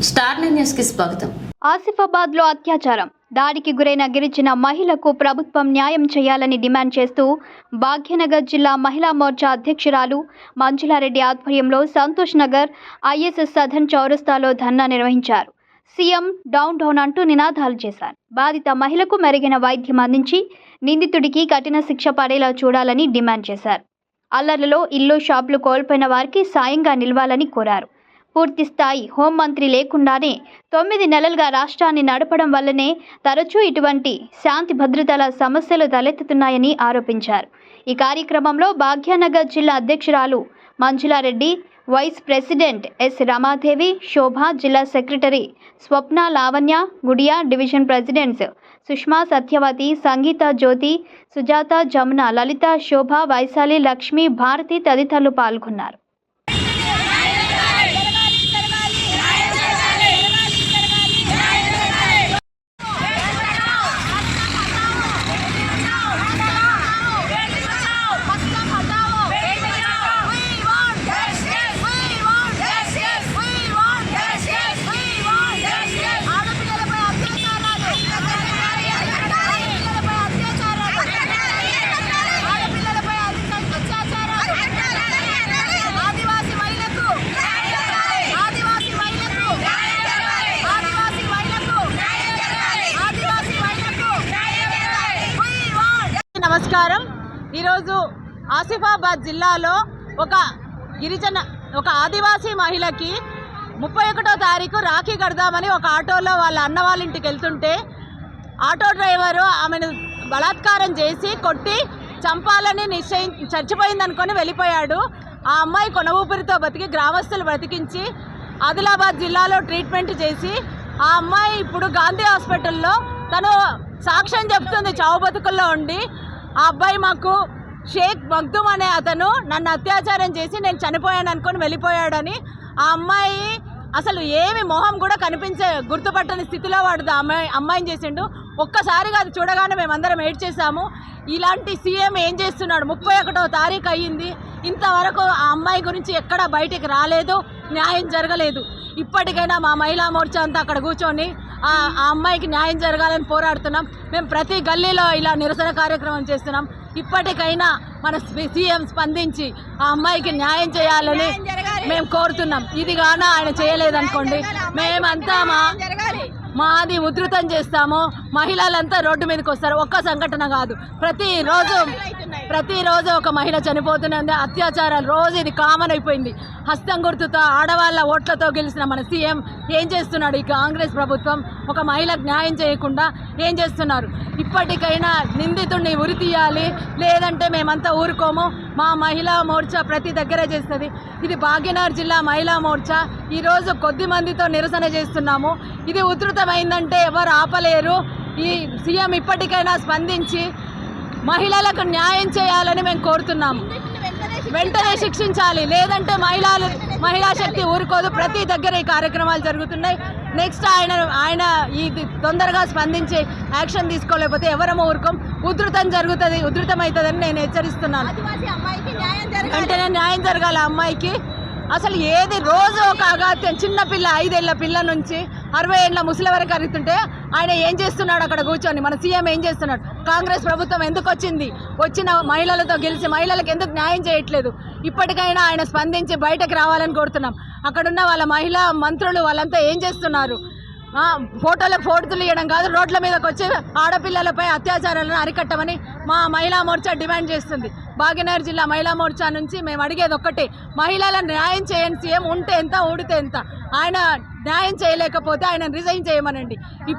Star news కి స్వాగతం. ఆసిఫాబాద్ లో అత్యాచారం దాడికి గురైన గిరిజన మహిళకు ప్రభుత్వం న్యాయం చేయాలని డిమాండ్ చేస్తూ భాగ్యనగర్ జిల్లా మహిళా మోర్చా అధ్యక్షురాలు మంజులారెడ్డి ఆధ్వర్యంలో సంతోష్ నగర్ ఐఎస్ఎస్ సదన్ చౌరస్తాలో ధర్నా నిర్వహించారు. సీఎం డౌన్ డౌన్ అంటూ నినాదాలు చేశారు. బాధిత మహిళకు మెరుగైన వైద్యం అందించి నిందితుడికి కఠిన శిక్ష పడేలా చూడాలని డిమాండ్ చేశారు. అల్లర్లలో ఇల్లు షాపులు కోల్పోయిన వారికి సాయంగా నిలవాలని కోరారు. పూర్తి స్థాయి హోంమంత్రి లేకుండానే 9 నెలలుగా రాష్ట్రాన్ని నడపడం వల్లనే తరచూ ఇటువంటి శాంతి భద్రతల సమస్యలు తలెత్తుతున్నాయని ఆరోపించారు. ఈ కార్యక్రమంలో భాగ్యనగర్ జిల్లా అధ్యక్షురాలు Manjula Reddy, vice president S Ramadevi, Shobha, జిల్లా secretary Swapna, Lavanya, Gudiya, division presidents Sushma, Satyavathi, Sangeetha, Jyothi, Sujatha, Jamuna, Lalitha, Shobha, Vaishali, Lakshmi, Bharathi తదితరులు పాల్గొన్నారు. నమస్కారం. ఈరోజు ఆసిఫాబాద్ జిల్లాలో ఒక ఆదివాసీ మహిళకి 31వ తారీఖు రాఖీ కడదామని ఒక ఆటోలో వాళ్ళ అన్న వాళ్ళ ఇంటికి వెళ్తుంటే ఆటో డ్రైవరు ఆమెను బలాత్కారం చేసి కొట్టి చంపాలని చచ్చిపోయిందనుకొని వెళ్ళిపోయాడు. ఆ అమ్మాయి కొన ఊపిరితో బతికి గ్రామస్తులు బ్రతికించి ఆదిలాబాద్ జిల్లాలో ట్రీట్మెంట్ చేసి ఆ అమ్మాయి ఇప్పుడు గాంధీ హాస్పిటల్లో తను సాక్ష్యం చెప్తుంది. చావు బతుకుల్లో ఉండి ఆ అబ్బాయి మాకు షేక్ మగ్దుమ్ అనే అతను నన్ను అత్యాచారం చేసి నేను చనిపోయాను అనుకొని వెళ్ళిపోయాడని, ఆ అమ్మాయి అసలు ఏమి మొహం కూడా గుర్తుపట్టని స్థితిలో వాడు అమ్మాయిని చేసిండు. ఒక్కసారిగా అది చూడగానే మేమందరం ఏడ్చేసాము. ఇలాంటి సీఎం ఏం చేస్తున్నాడు? 31వ తారీఖు అయ్యింది, ఇంతవరకు ఆ అమ్మాయి గురించి ఎక్కడా బయటికి రాలేదు, న్యాయం జరగలేదు. ఇప్పటికైనా మా మహిళా మోర్చా అంతా అక్కడ కూర్చొని ఆ అమ్మాయికి న్యాయం జరగాలని పోరాడుతున్నాం. మేము ప్రతి గల్లీలో ఇలా నిరసన కార్యక్రమం చేస్తున్నాం. ఇప్పటికైనా మన సీఎం స్పందించి ఆ అమ్మాయికి న్యాయం చేయాలని మేము కోరుతున్నాం. ఇది గాన ఆయన చేయలేదనుకోండి, మేమంతా మాది ఉధృతం చేస్తాము. మహిళలంతా రోడ్డు మీదకి వస్తారు. ఒక్క సంఘటన కాదు, ప్రతిరోజు ఒక మహిళ చనిపోతున్నది. అత్యాచారాలు రోజు ఇది కామన్ అయిపోయింది. హస్తం గుర్తుతో ఆడవాళ్ళ ఓట్లతో గెలిచిన మన సీఎం ఏం చేస్తున్నాడు? ఈ కాంగ్రెస్ ప్రభుత్వం ఒక మహిళకు న్యాయం చేయకుండా ఏం చేస్తున్నారు? ఇప్పటికైనా నిందితుడిని ఉరి తీయాలి, లేదంటే మేమంతా ఊరుకోము. మా మహిళా మోర్చా ప్రతి దగ్గర చేస్తుంది. ఇది భాగ్యనగర్ జిల్లా మహిళా మోర్చా. ఈరోజు కొద్ది మందితో నిరసన చేస్తున్నాము. ఇది ఉధృతమైందంటే ఎవరు ఆపలేరు. ఈ సీఎం ఇప్పటికైనా స్పందించి మహిళలకు న్యాయం చేయాలని మేము కోరుతున్నాము. వెంటనే శిక్షించాలి, లేదంటే మహిళా శక్తి ఊరుకోదు. ప్రతి దగ్గర ఈ కార్యక్రమాలు జరుగుతున్నాయి. నెక్స్ట్ ఆయన ఇది తొందరగా స్పందించి యాక్షన్ తీసుకోలేకపోతే ఎవరమో ఊరుకోం. ఉధృతమవుతుందని నేను హెచ్చరిస్తున్నాను. వెంటనే న్యాయం జరగాలి అమ్మాయికి. అసలు ఏది రోజు ఒక అగాత్యం, చిన్నపిల్ల 5 ఏళ్ల పిల్ల నుంచి 60 ఏళ్ల ముసలి వరకు అరుగుతుంటే ఆయన ఏం చేస్తున్నాడు అక్కడ కూర్చొని? మన సీఎం ఏం చేస్తున్నాడు? కాంగ్రెస్ ప్రభుత్వం ఎందుకు వచ్చింది? వచ్చిన మహిళలతో గెలిచి మహిళలకు ఎందుకు న్యాయం చేయట్లేదు? ఇప్పటికైనా ఆయన స్పందించి బయటకు రావాలని కోరుతున్నాం. అక్కడున్న వాళ్ళ మహిళా మంత్రులు వాళ్ళంతా ఏం చేస్తున్నారు? ఫోటోలు ఇవ్వడం కాదు, రోడ్ల మీదకి వచ్చి ఆడపిల్లలపై అత్యాచారాలను అరికట్టమని మా మహిళా మోర్చా డిమాండ్ చేస్తుంది. భాగ్యనగర్ జిల్లా మహిళా మోర్చా నుంచి మేము అడిగేది ఒక్కటే, మహిళలను న్యాయం చేయండి. సీఎం ఉంటే ఎంత, ఊడితే ఎంత. ఆయన న్యాయం చేయలేకపోతే ఆయన రిజైన్ చేయమనండి.